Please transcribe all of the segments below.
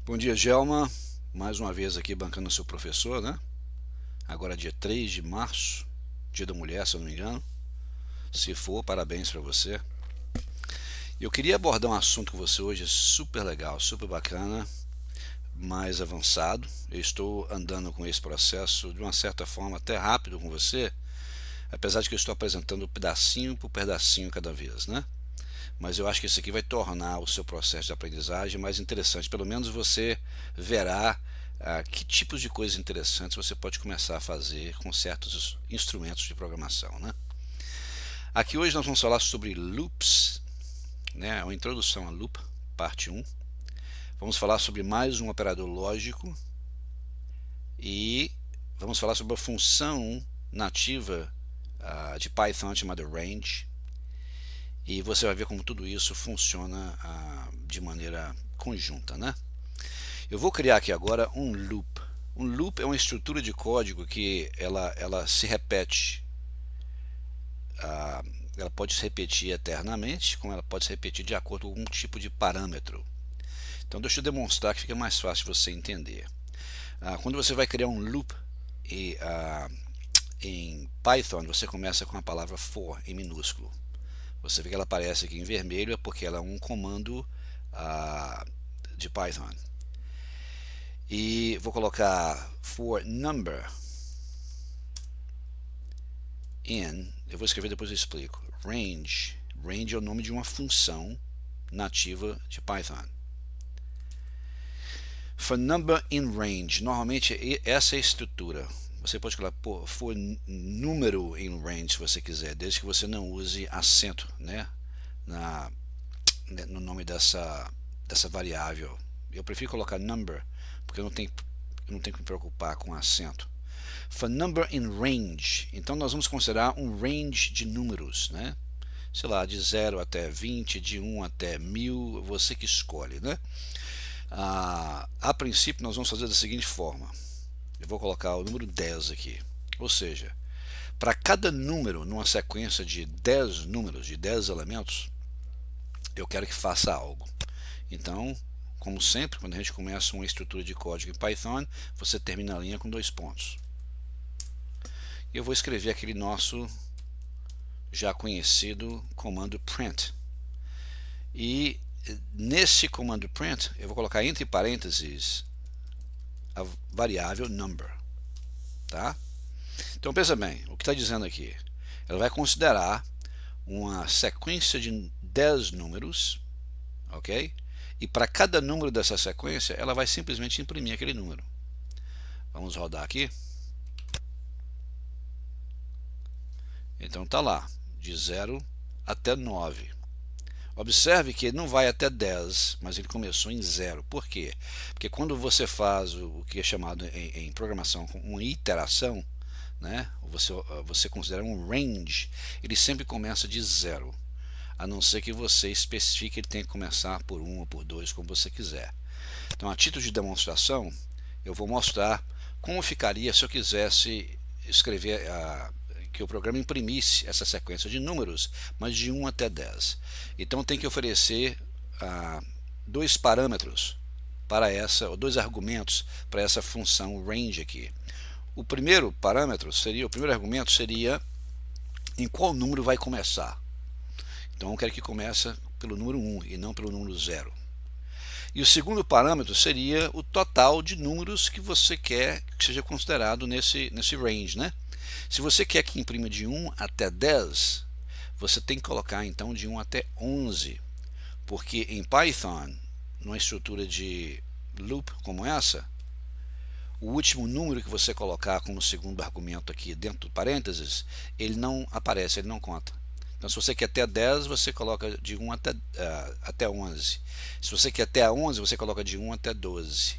Bom dia, Gelma. Mais uma vez aqui bancando o seu professor, né? Agora dia 3 de março, dia da mulher, se eu não me engano. Se for, parabéns para você. Eu queria abordar um assunto com você hoje super legal, super bacana, mais avançado. Eu estou andando com esse processo de uma certa forma até rápido com você, apesar de que eu estou apresentando pedacinho por pedacinho cada vez, né? Mas eu acho que isso aqui vai tornar o seu processo de aprendizagem mais interessante. Pelo menos você verá que tipos de coisas interessantes você pode começar a fazer com certos instrumentos de programação, né? Aqui hoje nós vamos falar sobre loops, né? Uma introdução a loop, parte 1. Vamos falar sobre mais um operador lógico e vamos falar sobre a função nativa de Python chamada range. E você vai ver como tudo isso funciona de maneira conjunta, né? Eu vou criar aqui agora um loop. Um loop é uma estrutura de código que ela se repete. Ela pode se repetir eternamente, como ela pode se repetir de acordo com algum tipo de parâmetro. Então deixa eu demonstrar que fica mais fácil de você entender. Quando você vai criar um loop em Python, você começa com a palavra for em minúsculo. Você vê que ela aparece aqui em vermelho, é porque ela é um comando de Python. E vou colocar for number in, eu vou escrever depois eu explico. Range é o nome de uma função nativa de Python. For number in range, normalmente essa é a estrutura. Você pode colocar for número in range se você quiser, desde que você não use acento, né, no nome dessa variável. Eu prefiro colocar number, porque eu não tenho que me preocupar com acento. For number in range, então nós vamos considerar um range de números, né? Sei lá, de 0 até 20, de 1 até 1000, você que escolhe, né? A princípio nós vamos fazer da seguinte forma. Eu vou colocar o número 10 aqui. Ou seja, para cada número numa sequência de 10 números, de 10 elementos, eu quero que faça algo. Então, como sempre, quando a gente começa uma estrutura de código em Python, você termina a linha com 2 pontos. E eu vou escrever aquele nosso já conhecido comando print. E nesse comando print, eu vou colocar entre parênteses a variável number. Tá? Então pensa bem, o que está dizendo aqui? Ela vai considerar uma sequência de 10 números, ok? E para cada número dessa sequência, ela vai simplesmente imprimir aquele número. Vamos rodar aqui. Então está lá, de 0 até 9. Observe que ele não vai até 10, mas ele começou em 0. Por quê? Porque quando você faz o que é chamado em programação uma iteração, né, você considera um range, ele sempre começa de 0. A não ser que você especifique que ele tem que começar por 1 ou por 2, como você quiser. Então, a título de demonstração, eu vou mostrar como ficaria se eu quisesse escrever que o programa imprimisse essa sequência de números, mas de 1 até 10. Então tem que oferecer 2 parâmetros para essa, ou 2 argumentos para essa função range aqui. O primeiro argumento seria em qual número vai começar. Então eu quero que comece pelo número 1 e não pelo número 0. E o segundo parâmetro seria o total de números que você quer que seja considerado nesse range, né? Se você quer que imprima de 1 até 10, você tem que colocar então de 1 até 11, porque em Python, numa estrutura de loop como essa, o último número que você colocar como segundo argumento aqui dentro do parênteses, ele não aparece, ele não conta. Então, se você quer até 10, você coloca de 1 até 11. Se você quer até 11, você coloca de 1 até 12.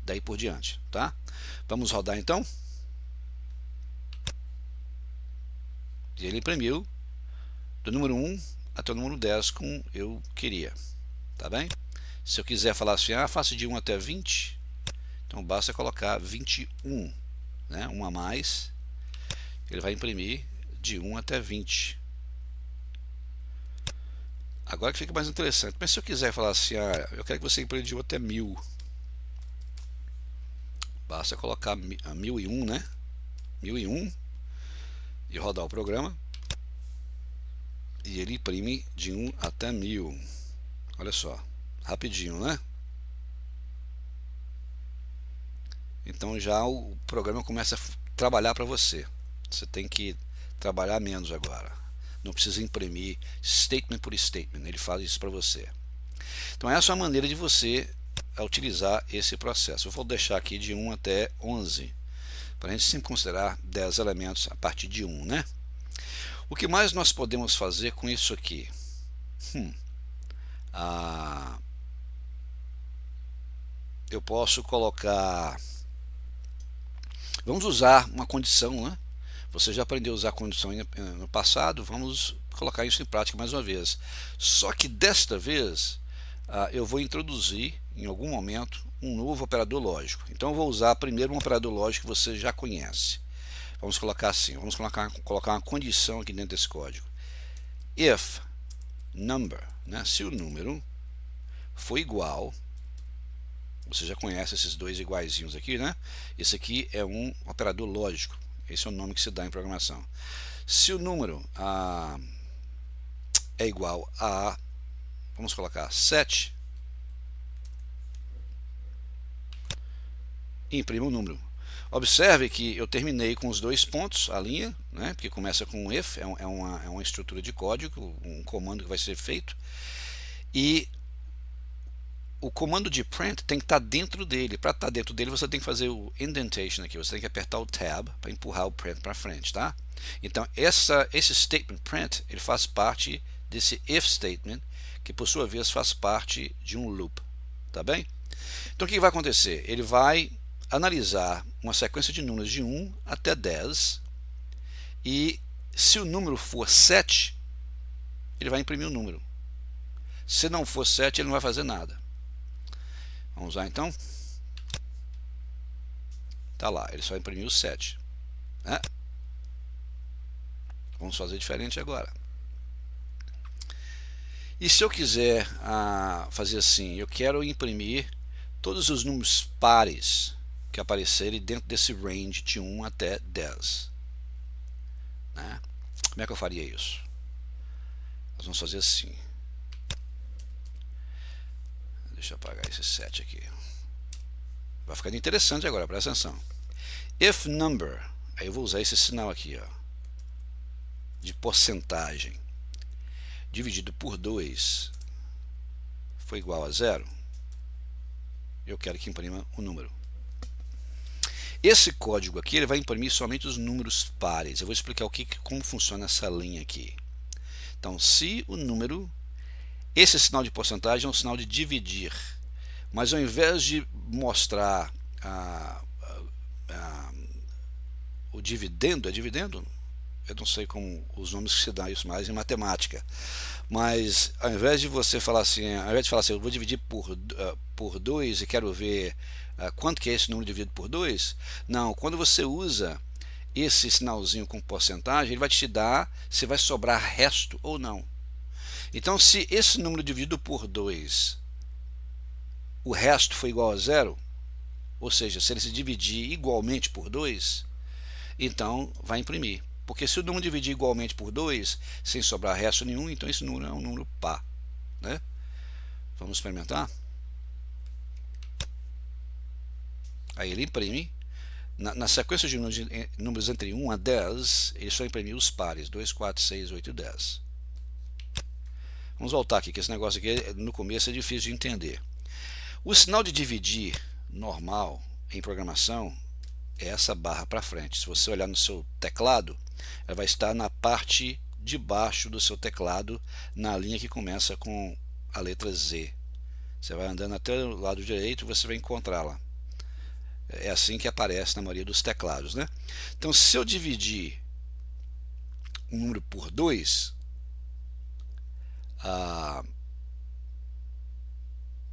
Daí por diante, tá? Vamos rodar então? E ele imprimiu do número 1 até o número 10 como eu queria, tá bem? Se eu quiser falar assim, faço de 1 até 20, então basta colocar 21, né? 1 a mais, ele vai imprimir de 1 até 20. Agora que fica mais interessante, mas se eu quiser falar assim, eu quero que você imprima de 1 até 1000, Basta colocar 1001, né? 1001 e rodar o programa. E ele imprime de 1 até 1000. Olha só, rapidinho, né? Então já o programa começa a trabalhar para você. Você tem que trabalhar menos agora. Não precisa imprimir statement por statement, ele faz isso para você. Então essa é a maneira de você utilizar esse processo. Eu vou deixar aqui de 1 até 11, para a gente sempre considerar 10 elementos a partir de 1, né? O que mais nós podemos fazer com isso aqui? Eu posso colocar... Vamos usar uma condição, né? Você já aprendeu a usar condição no passado, vamos colocar isso em prática mais uma vez. Só que desta vez eu vou introduzir em algum momento um novo operador lógico. Então eu vou usar primeiro um operador lógico que você já conhece. Vamos colocar assim, vamos colocar uma condição aqui dentro desse código. If number, né? Se o número for igual, você já conhece esses dois iguaizinhos aqui, né? Esse aqui é um operador lógico. Esse é o nome que se dá em programação. Se o número é igual a, vamos colocar 7, imprima o número. Observe que eu terminei com os dois pontos, a linha, né? Porque começa com um if, é uma estrutura de código, um comando que vai ser feito. E o comando de print tem que estar dentro dele. Para estar dentro dele, você tem que fazer o indentation aqui. Você tem que apertar o tab para empurrar o print para frente, tá? Então, esse statement print, ele faz parte desse if statement, que por sua vez faz parte de um loop, tá bem? Então, o que vai acontecer? Ele vai analisar uma sequência de números de 1 até 10 e se o número for 7, ele vai imprimir o número. Se não for 7, ele não vai fazer nada. Vamos lá então. Tá lá, ele só imprimiu o 7, né? Vamos fazer diferente agora. E se eu quiser fazer assim, eu quero imprimir todos os números pares que aparecerem dentro desse range de 1 até 10, né? Como é que eu faria isso? Nós vamos fazer assim. Deixa eu apagar esse 7 aqui. Vai ficando interessante agora, presta atenção. If number, aí eu vou usar esse sinal aqui, ó, de porcentagem, dividido por 2 foi igual a 0, eu quero que imprima o número. Esse código aqui ele vai imprimir somente os números pares. Eu vou explicar como funciona essa linha aqui. Então, se o número, esse sinal de porcentagem é um sinal de dividir, mas ao invés de mostrar o dividendo, é dividendo? Eu não sei como os nomes que se dão isso mais em matemática, mas ao invés de você falar assim, eu vou dividir por 2 e quero ver quanto que é esse número dividido por 2, não, quando você usa esse sinalzinho com porcentagem, ele vai te dar se vai sobrar resto ou não. Então, se esse número dividido por 2, o resto foi igual a 0, ou seja, se ele se dividir igualmente por 2, então vai imprimir. Porque se o número dividir igualmente por 2, sem sobrar resto nenhum, então esse número é um número par, né? Vamos experimentar? Aí ele imprime. Na sequência de números entre 1 a 10, ele só imprimiu os pares, 2, 4, 6, 8 e 10. Vamos voltar aqui, que esse negócio aqui no começo é difícil de entender. O sinal de dividir normal em programação é essa barra para frente. Se você olhar no seu teclado, ela vai estar na parte de baixo do seu teclado, na linha que começa com a letra Z. Você vai andando até o lado direito e você vai encontrá-la. É assim que aparece na maioria dos teclados, né? Então, se eu dividir um número por 2,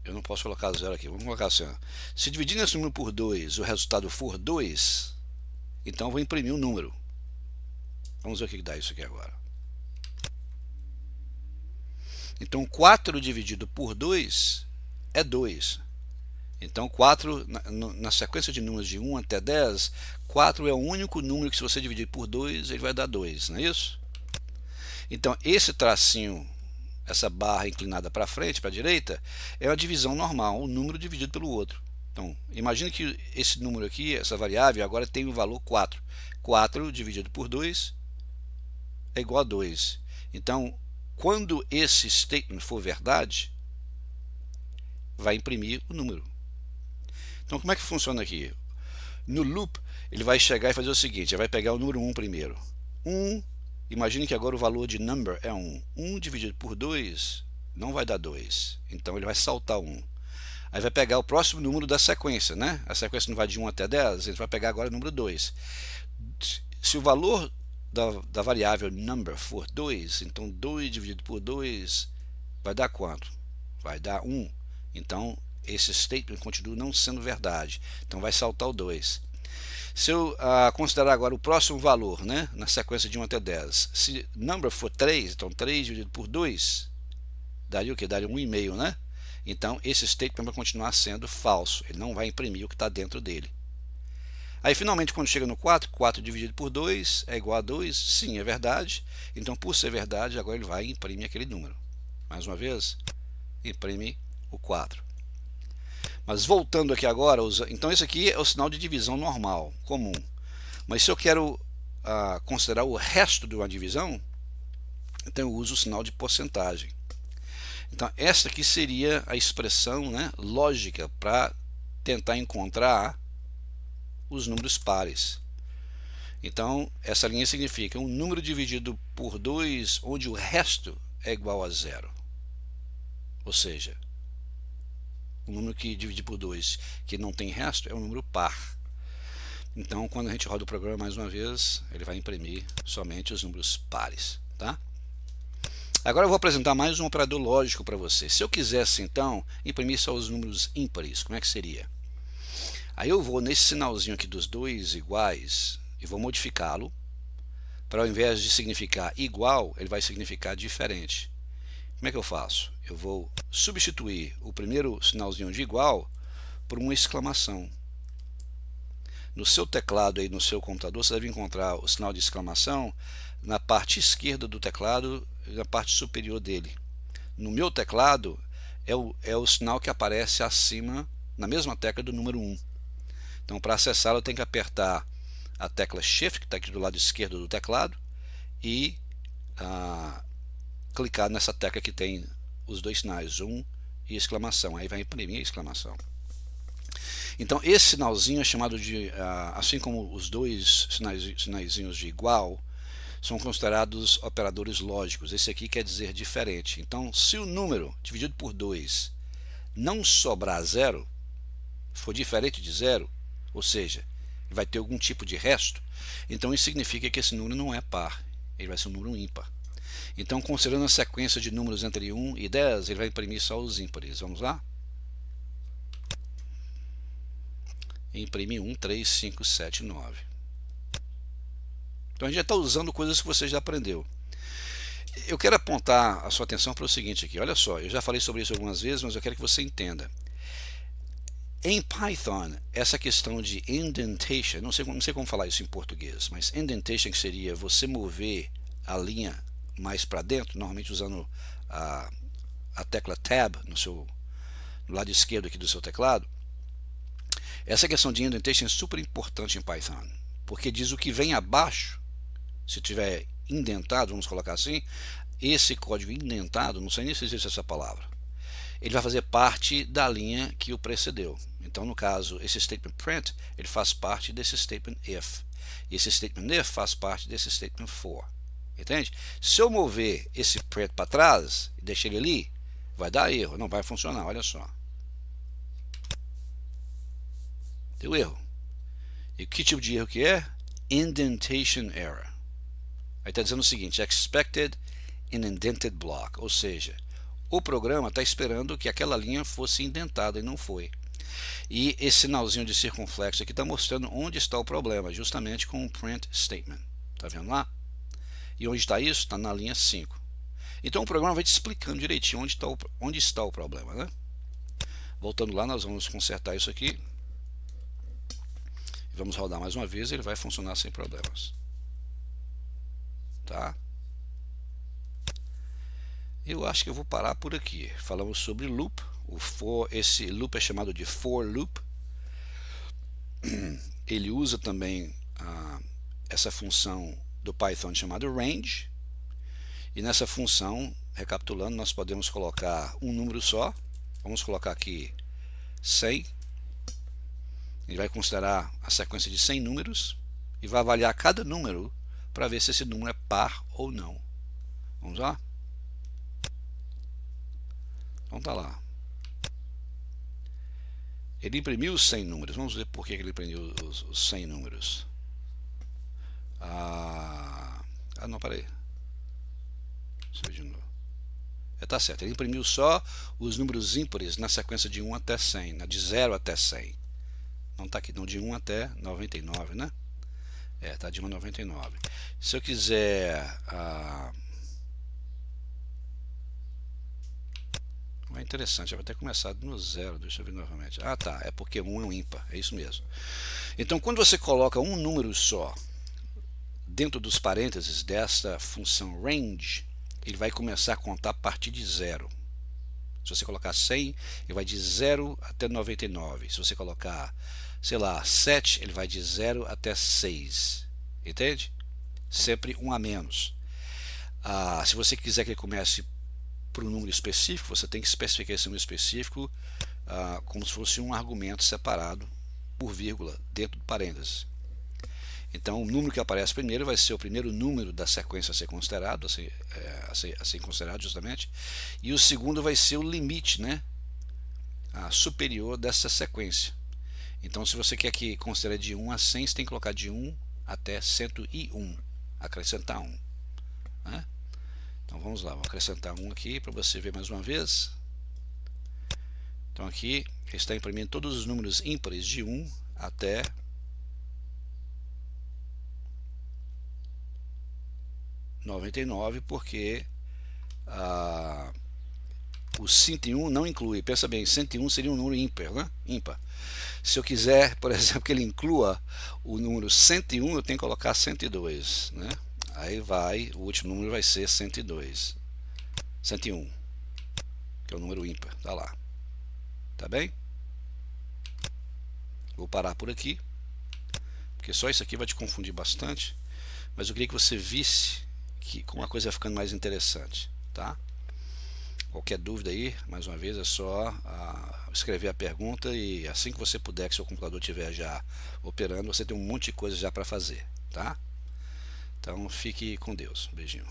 eu não posso colocar 0 aqui, vamos colocar assim, ó. Se dividir esse número por 2, o resultado for 2, então eu vou imprimir um número. Vamos ver o que dá isso aqui agora. Então 4 dividido por 2 é 2. Então 4, na sequência de números de 1 até 10, 4 é o único número que se você dividir por 2, ele vai dar 2, não é isso? Então esse tracinho, essa barra inclinada para frente, para a direita, é uma divisão normal, um número dividido pelo outro. Então, imagine que esse número aqui, essa variável, agora tem o valor 4. 4 dividido por 2 é igual a 2. Então, quando esse statement for verdade, vai imprimir o número. Então, como é que funciona aqui? No loop, ele vai chegar e fazer o seguinte, ele vai pegar o número 1 primeiro. 1, imagine que agora o valor de number é 1. 1 dividido por 2 não vai dar 2. Então, ele vai saltar 1. Aí vai pegar o próximo número da sequência, né? A sequência não vai de 1 até 10, ele vai pegar agora o número 2. Se o valor da variável number for 2, então 2 dividido por 2 vai dar quanto? Vai dar 1. Então, esse statement continua não sendo verdade. Então, vai saltar o 2. Se eu considerar agora o próximo valor, né, na sequência de 1 até 10, se number for 3, então 3 dividido por 2, daria o que? Daria 1,5, né? Então, esse statement vai continuar sendo falso. Ele não vai imprimir o que está dentro dele. Aí, finalmente, quando chega no 4, 4 dividido por 2 é igual a 2. Sim, é verdade. Então, por ser verdade, agora ele vai imprimir aquele número. Mais uma vez, imprime o 4. Mas voltando aqui agora, então esse aqui é o sinal de divisão normal, comum. Mas se eu quero considerar o resto de uma divisão, então eu uso o sinal de porcentagem. Então esta aqui seria a expressão, né, lógica para tentar encontrar os números pares. Então essa linha significa um número dividido por 2 onde o resto é igual a 0. Ou seja, o número que divide por 2 que não tem resto é um número par. Então, quando a gente roda o programa mais uma vez, ele vai imprimir somente os números pares, tá? Agora eu vou apresentar mais um operador lógico para você. Se eu quisesse, então, imprimir só os números ímpares, como é que seria? Aí eu vou nesse sinalzinho aqui dos dois iguais e vou modificá-lo para, ao invés de significar igual, ele vai significar diferente. Como é que eu faço? Eu vou substituir o primeiro sinalzinho de igual por uma exclamação. No seu teclado aí, no seu computador, você deve encontrar o sinal de exclamação na parte esquerda do teclado e na parte superior dele. No meu teclado é o sinal que aparece acima, na mesma tecla do número 1. Então, para acessá-lo, eu tenho que apertar a tecla Shift, que está aqui do lado esquerdo do teclado, e clicar nessa tecla que tem os dois sinais, 1 e exclamação. Aí vai imprimir a exclamação. Então esse sinalzinho é chamado de, assim como os dois sinaizinhos de igual, são considerados operadores lógicos. Esse aqui quer dizer diferente. Então, se o número dividido por 2 não sobrar 0, for diferente de 0, ou seja, vai ter algum tipo de resto, então isso significa que esse número não é par, ele vai ser um número ímpar. Então, considerando a sequência de números entre 1 e 10, ele vai imprimir só os ímpares. Vamos lá? Imprime 1, 3, 5, 7, 9. Então a gente já está usando coisas que você já aprendeu. Eu quero apontar a sua atenção para o seguinte aqui. Olha só, eu já falei sobre isso algumas vezes, mas eu quero que você entenda. Em Python, essa questão de indentation, não sei como falar isso em português, mas indentation, que seria você mover a linha mais para dentro, normalmente usando a tecla Tab no lado esquerdo aqui do seu teclado. Essa questão de indentation é super importante em Python, porque diz o que vem abaixo, se tiver indentado, vamos colocar assim, esse código indentado, não sei nem se existe essa palavra, ele vai fazer parte da linha que o precedeu. Então, no caso, esse statement print, ele faz parte desse statement if. E esse statement if faz parte desse statement for. Entende? Se eu mover esse print para trás e deixar ele ali, vai dar erro, não vai funcionar, olha só. Deu erro. E que tipo de erro que é? Indentation error. Aí está dizendo o seguinte, expected in indented block, ou seja, o programa está esperando que aquela linha fosse indentada e não foi. E esse sinalzinho de circunflexo aqui está mostrando onde está o problema, justamente com o print statement. Está vendo lá? E onde está isso? Está na linha 5. Então o programa vai te explicando direitinho onde está o problema, né? Voltando lá, nós vamos consertar isso aqui. Vamos rodar mais uma vez e ele vai funcionar sem problemas. Tá? Eu acho que eu vou parar por aqui. Falamos sobre loop. Esse loop é chamado de for loop. Ele usa também essa função do Python chamada range. E nessa função, recapitulando, nós podemos colocar um número só. Vamos colocar aqui 100. Ele vai considerar a sequência de 100 números e vai avaliar cada número para ver se esse número é par ou não. Vamos lá? Então tá lá. Ele imprimiu os 100 números. Vamos ver por que ele imprimiu os 100 números. Não, parei. Deixa eu ver de novo. Tá certo, ele imprimiu só os números ímpares na sequência de 1 até 100, de 0 até 100. Não está aqui, não, de 1 até 99, né? Tá de 1 a 99. Se eu quiser... é interessante, já vai ter começado no 0, deixa eu ver novamente. Tá, é porque 1 é um ímpar, é isso mesmo. Então, quando você coloca um número só dentro dos parênteses desta função range, ele vai começar a contar a partir de 0. Se você colocar 100, ele vai de 0 até 99. Se você colocar, sei lá, 7, ele vai de 0 até 6. Entende? Sempre um a menos. Se você quiser que ele comece por um número específico, você tem que especificar esse número específico como se fosse um argumento separado por vírgula dentro do parênteses. Então, o número que aparece primeiro vai ser o primeiro número da sequência a ser considerado, a ser considerado justamente, e o segundo vai ser o limite, né, superior dessa sequência. Então, se você quer que considere de 1 a 100, você tem que colocar de 1 até 101, acrescentar 1. Né? Então, vamos lá, vou acrescentar 1 aqui para você ver mais uma vez. Então, aqui ele está imprimindo todos os números ímpares de 1 até 99, porque o 101 não inclui. Pensa bem, 101 seria um número ímpar, né? Ímpar. Se eu quiser, por exemplo, que ele inclua o número 101, eu tenho que colocar 102, né? Aí o último número vai ser 102. 101, que é o número ímpar, tá lá. Tá bem? Vou parar por aqui, porque só isso aqui vai te confundir bastante, mas eu queria que você visse que como a coisa vai ficando mais interessante, tá? Qualquer dúvida aí, mais uma vez, é só escrever a pergunta e assim que você puder, que seu computador estiver já operando, você tem um monte de coisa já para fazer, tá? Então fique com Deus. Beijinho.